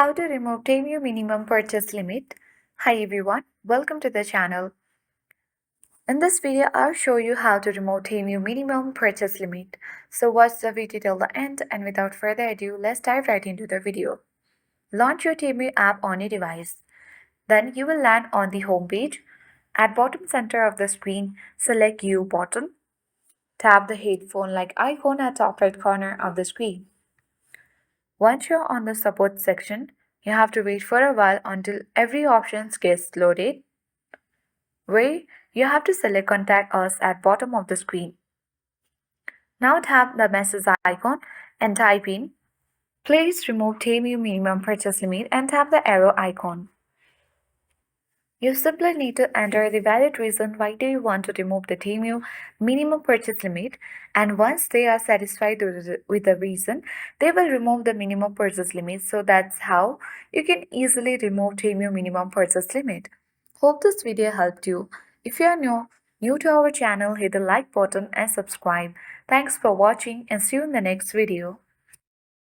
How to remove Temu minimum purchase limit. Hi everyone, welcome to the channel. In this video, I'll show you how to remove Temu minimum purchase limit. So watch the video till the end, and without further ado, let's dive right into the video. Launch your Temu app on your device. Then you will land on the home page. At bottom center of the screen, select U button. Tap the headphone-like icon at top right corner of the screen. Once you're on the support section, you have to wait for a while until every option gets loaded, where you have to select Contact Us at bottom of the screen. Now tap the message icon and type in Please remove Temu minimum purchase limit and tap the arrow icon. You simply need to enter the valid reason why do you want to remove the Temu minimum purchase limit, and once they are satisfied with the reason, they will remove the minimum purchase limit. So that's how you can easily remove Temu minimum purchase limit. Hope this video helped you. If you are new to our channel, hit the like button and subscribe. Thanks for watching and see you in the next video.